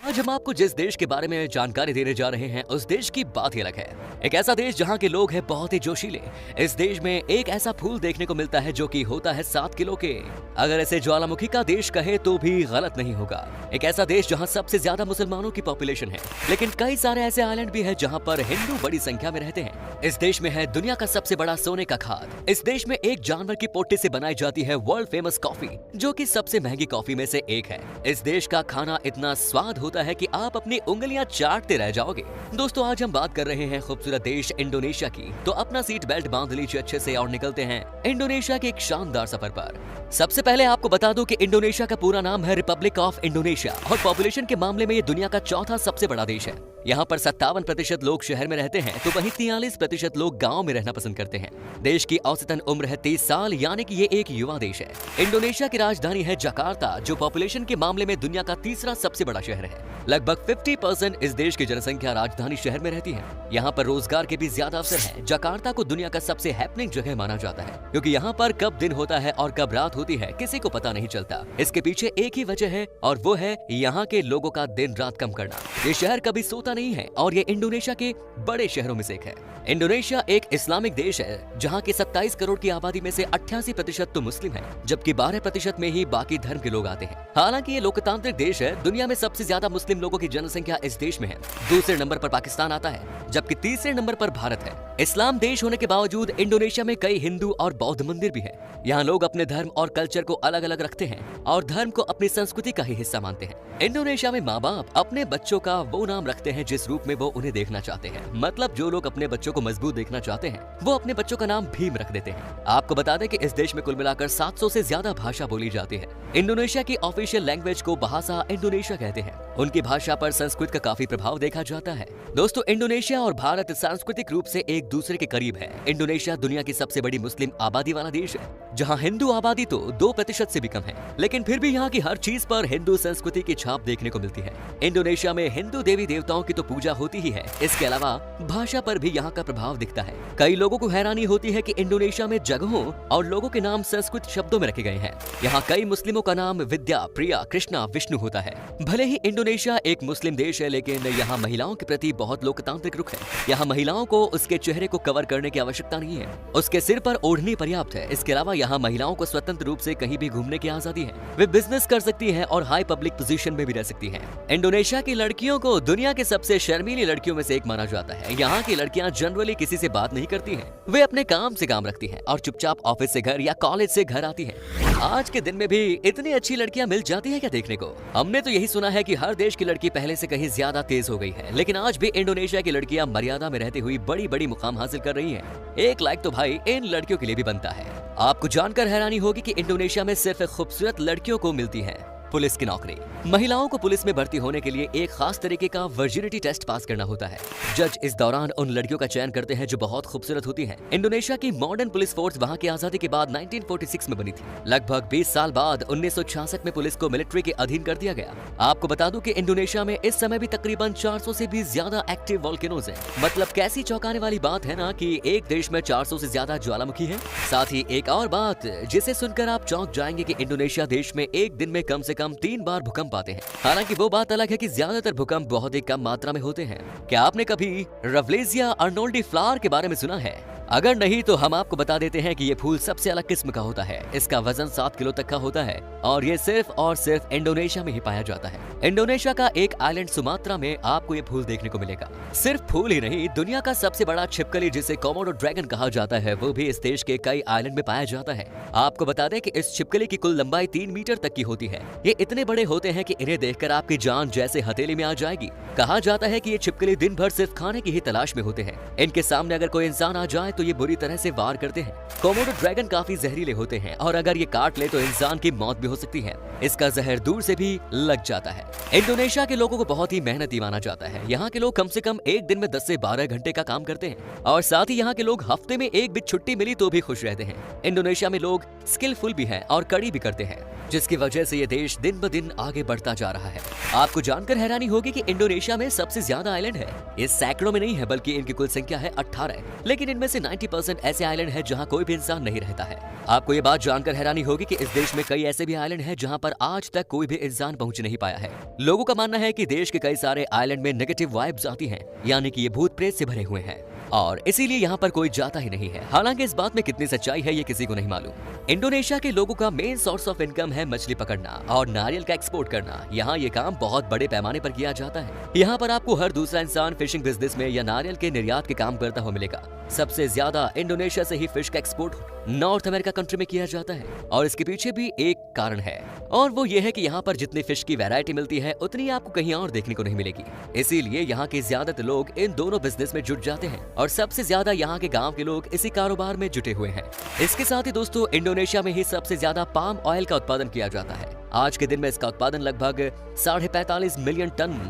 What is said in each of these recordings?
आज हम आपको जिस देश के बारे में जानकारी देने जा रहे हैं उस देश की बात ही अलग है। एक ऐसा देश जहां के लोग हैं बहुत ही जोशीले। इस देश में एक ऐसा फूल देखने को मिलता है जो कि होता है 7 किलो के। अगर इसे ज्वालामुखी का देश कहे तो भी गलत नहीं होगा। एक ऐसा देश जहां सबसे ज्यादा मुसलमानों की पॉपुलेशन है, लेकिन कई सारे ऐसे आइलैंड भी है जहां पर हिंदू बड़ी संख्या में रहते हैं। इस देश में है दुनिया का सबसे बड़ा सोने का खाद। इस देश में एक जानवर की पोटी से बनाई जाती है वर्ल्ड फेमस कॉफी, जो कि सबसे महंगी कॉफी में से एक है। इस देश का खाना इतना स्वाद होता है कि आप अपनी उंगलियां चाटते रह जाओगे। दोस्तों, आज हम बात कर रहे हैं खूबसूरत देश इंडोनेशिया की, तो अपना सीट बेल्ट बांध लीजिए अच्छे से और निकलते हैं इंडोनेशिया के एक शानदार सफर पर। सबसे पहले आपको बता दूं कि इंडोनेशिया का पूरा नाम है रिपब्लिक ऑफ इंडोनेशिया और पॉपुलेशन के मामले में ये दुनिया का चौथा सबसे बड़ा देश है। यहाँ पर 57% लोग शहर में रहते हैं, तो वहीं 43% लोग गाँव में रहना पसंद करते हैं। देश की औसतन उम्र है 30 साल, यानी कि ये एक युवा देश है। इंडोनेशिया की राजधानी है जकार्ता, जो पॉपुलेशन के मामले में दुनिया का तीसरा सबसे बड़ा शहर है। लगभग 50% इस देश की जनसंख्या राजधानी शहर में रहती है। यहाँ पर रोजगार के भी ज्यादा अवसर हैं। जकार्ता को दुनिया का सबसे हैपनिंग जगह माना जाता है, क्योंकि यहाँ पर कब दिन होता है और कब रात होती है किसी को पता नहीं चलता। इसके पीछे एक ही वजह है और वो है यहाँ के लोगों का दिन रात कम करना। ये शहर कभी सोता नहीं है और ये इंडोनेशिया के बड़े शहरों में से एक है। इंडोनेशिया एक इस्लामिक देश है, जहाँ के 27 करोड़ की आबादी में से 88% तो मुस्लिम है, जबकि 12% में ही बाकी धर्म के लोग आते हैं। हालांकि ये लोकतांत्रिक देश है। दुनिया में सबसे ज्यादा मुस्लिम लोगों की जनसंख्या इस देश में है। दूसरे नंबर पर पाकिस्तान आता है, जबकि तीसरे नंबर पर भारत है। इस्लाम देश होने के बावजूद इंडोनेशिया में कई हिंदू और बौद्ध मंदिर भी है। यहाँ लोग अपने धर्म और कल्चर को अलग अलग रखते हैं और धर्म को अपनी संस्कृति का ही हिस्सा मानते हैं। इंडोनेशिया में माँ बाप अपने बच्चों का वो नाम रखते हैं जिस रूप में वो उन्हें देखना चाहते हैं। मतलब जो लोग अपने बच्चों को मजबूत देखना चाहते हैं वो अपने बच्चों का नाम भीम रख देते हैं। आपको बता दें कि इस देश में कुल मिलाकर 700 से ज्यादा भाषा बोली जाती है। इंडोनेशिया की ऑफिशियल लैंग्वेज को भाषा इंडोनेशिया कहते हैं। उनकी भाषा पर संस्कृत का काफी प्रभाव देखा जाता है। दोस्तों, इंडोनेशिया और भारत सांस्कृतिक रूप से एक दूसरे के करीब है। इंडोनेशिया दुनिया की सबसे बड़ी मुस्लिम आबादी वाला देश है, जहाँ हिंदू आबादी तो 2% से भी कम है, लेकिन फिर भी यहाँ की हर चीज पर हिंदू संस्कृति की छाप देखने को मिलती है। इंडोनेशिया में हिंदू देवी देवताओं की तो पूजा होती ही है। इसके अलावा भाषा पर भी यहाँ का प्रभाव दिखता है। कई लोगों को हैरानी होती है कि इंडोनेशिया में जगहों और लोगों के नाम संस्कृत शब्दों में रखे गए हैं। यहाँ कई मुस्लिमों का नाम विद्या, प्रिया, कृष्णा, विष्णु होता है। भले ही इंडोनेशिया एक मुस्लिम देश है, लेकिन यहाँ महिलाओं के प्रति बहुत लोकतांत्रिक रुख है। यहाँ महिलाओं को उसके चेहरे को कवर करने की आवश्यकता नहीं है, उसके सिर पर ओढ़नी पर्याप्त है। इसके अलावा यहाँ महिलाओं को स्वतंत्र रूप से कहीं भी घूमने की आजादी है। वे बिजनेस कर सकती हैं और हाई पब्लिक पोजीशन में भी रह सकती हैं। इंडोनेशिया की लड़कियों को दुनिया के सबसे शर्मीली लड़कियों में से एक माना जाता है। यहाँ की लड़कियाँ जनरली किसी से बात नहीं करती हैं। वे अपने काम से काम रखती हैं और चुपचाप ऑफिस से घर या कॉलेज से घर आती हैं। आज के दिन में भी इतनी अच्छी लड़कियां मिल जाती हैं क्या देखने को? हमने तो यही सुना है कि हर देश की लड़की पहले से कहीं ज्यादा तेज हो गई है, लेकिन आज भी इंडोनेशिया की लड़कियां मर्यादा में रहती हुई बड़ी बड़ी मुकाम हासिल कर रही हैं। एक लाइक तो भाई इन लड़कियों के लिए भी बनता है। आपको जानकर हैरानी होगी कि इंडोनेशिया में सिर्फ खूबसूरत लड़कियों को मिलती है पुलिस की नौकरी। महिलाओं को पुलिस में भर्ती होने के लिए एक खास तरीके का वर्जिनिटी टेस्ट पास करना होता है। जज इस दौरान उन लड़कियों का चयन करते हैं जो बहुत खूबसूरत होती हैं। इंडोनेशिया की मॉडर्न पुलिस फोर्स वहां की आजादी के बाद 1946 में बनी थी। लगभग 20 साल बाद 1966 में पुलिस को मिलिट्री के अधीन कर दिया गया। आपको बता दूं कि इंडोनेशिया में इस समय भी तकरीबन 400 से भी ज्यादा एक्टिव वोल्केनोज हैं। मतलब कैसी चौंकाने वाली बात है ना कि एक देश में 400 से ज्यादा ज्वालामुखी है। साथ ही एक और बात जिसे सुनकर आप चौंक जाएंगे कि इंडोनेशिया देश में एक दिन में कम से कम 3 बार भूकंप आते हैं। हालांकि वो बात अलग है कि ज्यादातर भूकंप बहुत ही कम मात्रा में होते हैं। क्या आपने कभी रवलेजिया अर्नोल्डी फ्लावर के बारे में सुना है? अगर नहीं तो हम आपको बता देते हैं कि ये फूल सबसे अलग किस्म का होता है। इसका वजन 7 किलो तक का होता है और ये सिर्फ और सिर्फ इंडोनेशिया में ही पाया जाता है। इंडोनेशिया का एक आइलैंड सुमात्रा में आपको ये फूल देखने को मिलेगा। सिर्फ फूल ही नहीं, दुनिया का सबसे बड़ा छिपकली जिसे कोमोडो ड्रैगन कहा जाता है वो भी इस देश के कई आइलैंड में पाया जाता है। आपको बता दें कि इस छिपकली की कुल लंबाई 3 मीटर तक की होती है। ये इतने बड़े होते हैं कि इन्हें देखकर आपकी जान जैसे हथेली में आ जाएगी। कहा जाता है कि ये छिपकली दिन भर सिर्फ खाने की ही तलाश में होते हैं। इनके सामने अगर कोई इंसान आ जाए तो ये बुरी तरह से वार करते हैं। कोमोडो ड्रैगन काफी जहरीले होते हैं और अगर ये काट ले तो इंसान की मौत भी हो सकती है। इसका जहर दूर से भी लग जाता है। इंडोनेशिया के लोगों को बहुत ही मेहनती माना जाता है। यहाँ के लोग कम से कम एक दिन में 10 से 12 घंटे का काम करते हैं और साथ ही यहाँ के लोग हफ्ते में एक भी छुट्टी मिली तो भी खुश रहते हैं। इंडोनेशिया में लोग स्किलफुल भी हैं और कड़ी भी करते हैं, जिसकी वजह से ये देश दिन ब दिन आगे बढ़ता जा रहा है। आपको जानकर हैरानी होगी कि इंडोनेशिया में सबसे ज्यादा आइलैंड है। ये सैकड़ों में नहीं है बल्कि इनकी कुल संख्या है 18, लेकिन इनमें से 90% ऐसे आइलैंड है जहाँ कोई भी इंसान नहीं रहता है। आपको ये बात जानकर हैरानी होगी कि इस देश में कई ऐसे भी आइलैंड हैं जहाँ पर आज तक कोई भी इंसान पहुंच नहीं पाया है। लोगों का मानना है कि देश के कई सारे आइलैंड में नेगेटिव वाइब्स आती हैं, यानी कि ये भूत प्रेत से भरे हुए हैं और इसीलिए यहाँ पर कोई जाता ही नहीं है। हालांकि इस बात में कितनी सच्चाई है ये किसी को नहीं मालूम। इंडोनेशिया के लोगों का मेन सोर्स ऑफ इनकम है मछली पकड़ना और नारियल का एक्सपोर्ट करना। यहाँ ये काम बहुत बड़े पैमाने पर किया जाता है। यहाँ पर आपको हर दूसरा इंसान फिशिंग बिजनेस में या नारियल के निर्यात के काम करता हुआ मिलेगा। सबसे ज्यादा इंडोनेशिया से ही फिश का एक्सपोर्ट नॉर्थ अमेरिका कंट्री में किया जाता है और इसके पीछे भी एक कारण है और वो ये है कि यहाँ पर जितनी फिश की वैरायटी मिलती है उतनी आपको कहीं और देखने को नहीं मिलेगी। इसीलिए यहाँ के ज्यादातर लोग इन दोनों बिजनेस में जुट जाते हैं और सबसे ज्यादा यहाँ के गांव के लोग इसी कारोबार में जुटे हुए हैं। इसके साथ ही दोस्तों इंडोनेशिया में ही सबसे ज्यादा पाम ऑयल का उत्पादन किया जाता है। आज के दिन में इसका उत्पादन लगभग 45.5 मिलियन टन।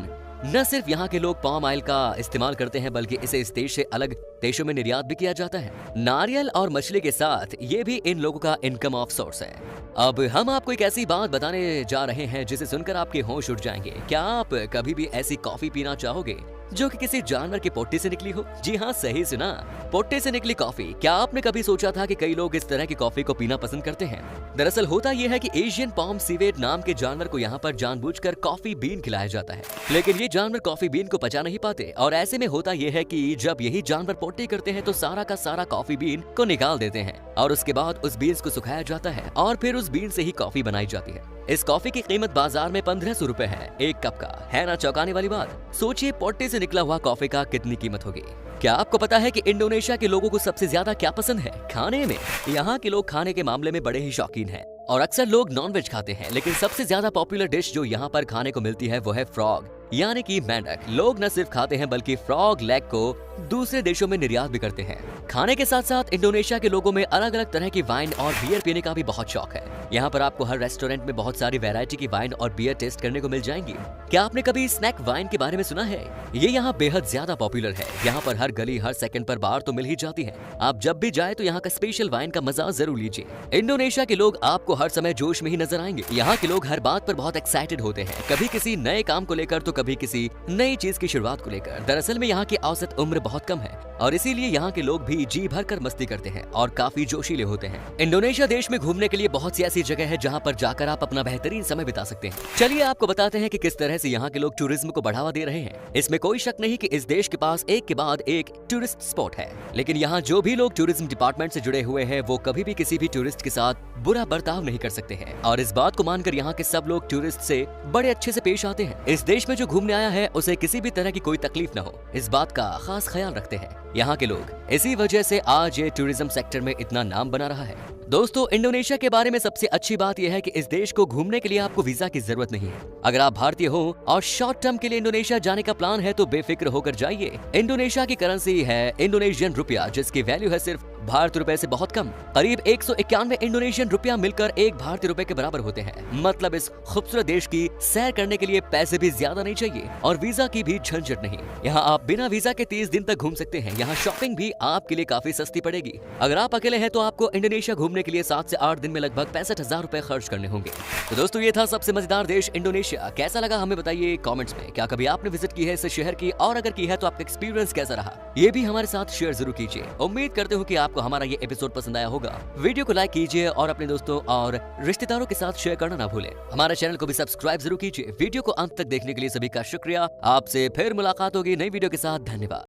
न सिर्फ यहाँ के लोग पाम ऑयल का इस्तेमाल करते हैं बल्कि इसे इस देश से अलग देशों में निर्यात भी किया जाता है। नारियल और मछली के साथ ये भी इन लोगों का इनकम ऑफ सोर्स है। अब हम आपको एक ऐसी बात बताने जा रहे हैं जिसे सुनकर आपके होश उड़ जाएंगे। क्या आप कभी भी ऐसी कॉफी पीना चाहोगे जो कि किसी जानवर के पोट्टे से निकली हो? जी हाँ, सही सुना, पोट्टे से निकली कॉफी। क्या आपने कभी सोचा था कि कई लोग इस तरह की कॉफी को पीना पसंद करते हैं? दरअसल होता यह है कि एशियन पाम सीवेट नाम के जानवर को यहाँ पर जानबूझकर कॉफी बीन खिलाया जाता है, लेकिन ये जानवर कॉफी बीन को पचा नहीं पाते और ऐसे में होता यह है कि जब यही जानवर पोट्टी करते हैं तो सारा का सारा कॉफी बीन को निकाल देते हैं और उसके बाद उस बीन्स को सुखाया जाता है और फिर उस बीन से ही कॉफी बनाई जाती है। इस कॉफी की कीमत बाजार में 1500 रुपए है एक कप का। है ना चौंकाने वाली बात? सोचिए पोट्टे से निकला हुआ कॉफी का कितनी कीमत होगी। क्या आपको पता है कि इंडोनेशिया के लोगों को सबसे ज्यादा क्या पसंद है खाने में? यहाँ के लोग खाने के मामले में बड़े ही शौकीन हैं और अक्सर लोग नॉनवेज खाते हैं, लेकिन सबसे ज्यादा पॉपुलर डिश जो यहाँ पर खाने को मिलती है वो है फ्रॉग यानी कि मेंढक। लोग न सिर्फ खाते हैं बल्कि फ्रॉग लेग को दूसरे देशों में निर्यात भी करते हैं। खाने के साथ साथ इंडोनेशिया के लोगों में अलग अलग तरह की वाइन और बियर पीने का भी बहुत शौक है। यहाँ पर आपको हर रेस्टोरेंट में बहुत सारी वैरायटी की वाइन और बियर टेस्ट करने को मिल जाएंगी। क्या आपने कभी स्नैक वाइन के बारे में सुना है? ये यहाँ बेहद ज्यादा पॉपुलर है। यहाँ पर हर गली हर सेकंड पर बार तो मिल ही जाती है। आप जब भी जाए तो यहाँ का स्पेशल वाइन का मजा जरूर लीजिए। इंडोनेशिया के लोग आपको हर समय जोश में ही नजर आएंगे। यहाँ के लोग हर बात पर बहुत एक्साइटेड होते हैं, कभी किसी नए काम को लेकर तो कभी किसी नई चीज की शुरुआत को लेकर। दरअसल में यहाँ की औसत उम्र बहुत कम है और इसीलिए यहाँ के लोग भी जी भर कर मस्ती करते हैं और काफी जोशीले होते हैं। इंडोनेशिया देश में घूमने के लिए बहुत सी ऐसी जगह है जहाँ पर जाकर आप अपना बेहतरीन समय बिता सकते हैं। चलिए आपको बताते हैं कि किस तरह से यहाँ के लोग टूरिज्म को बढ़ावा दे रहे हैं। इसमें कोई शक नहीं कि इस देश के पास एक के बाद एक टूरिस्ट स्पॉट है, लेकिन यहाँ जो भी लोग टूरिज्म डिपार्टमेंट से जुड़े हुए हैं वो कभी भी किसी भी टूरिस्ट के साथ बुरा बर्ताव नहीं कर सकते हैं और इस बात को मानकर यहाँ के सब लोग टूरिस्ट से बड़े अच्छे से पेश आते हैं। इस देश में जो घूमने आया है उसे किसी भी तरह की कोई तकलीफ न हो, इस बात का खास ख्याल रखते हैं यहाँ के लोग। इसी वजह से आज ये टूरिज्म सेक्टर में इतना नाम बना रहा है। दोस्तों इंडोनेशिया के बारे में सबसे अच्छी बात यह है कि इस देश को घूमने के लिए आपको वीजा की जरूरत नहीं है। अगर आप भारतीय हो और शॉर्ट टर्म के लिए इंडोनेशिया जाने का प्लान है तो बेफिक्र होकर जाइए। इंडोनेशिया की करेंसी है इंडोनेशियन रुपया, जिसकी वैल्यू है सिर्फ भारतीय रुपए से बहुत कम। करीब 191 इंडोनेशियन रुपया मिलकर एक भारतीय रुपए के बराबर होते हैं। मतलब इस खूबसूरत देश की सैर करने के लिए पैसे भी ज्यादा नहीं चाहिए और वीजा की भी झंझट नहीं। यहाँ आप बिना वीजा के 30 दिन तक घूम सकते हैं। यहाँ शॉपिंग भी आपके लिए काफी सस्ती पड़ेगी। अगर आप अकेले हैं तो आपको इंडोनेशिया घूमने के लिए 7 से 8 दिन में लगभग 65,000 रुपए खर्च करने होंगे। तो दोस्तों ये था सबसे मजेदार देश इंडोनेशिया। कैसा लगा हमें बताइए कमेंट्स में। क्या कभी आपने विजिट की है इस शहर की, और अगर की है तो आपका एक्सपीरियंस कैसा रहा ये भी हमारे साथ शेयर जरूर कीजिए। उम्मीद करते हूँ कि आपको हमारा ये एपिसोड पसंद आया होगा। वीडियो को लाइक कीजिए और अपने दोस्तों और रिश्तेदारों के साथ शेयर करना ना भूलें। हमारे चैनल को भी सब्सक्राइब जरूर कीजिए। वीडियो को अंत तक देखने के लिए सभी का शुक्रिया। आपसे फिर मुलाकात होगी नई वीडियो के साथ। धन्यवाद।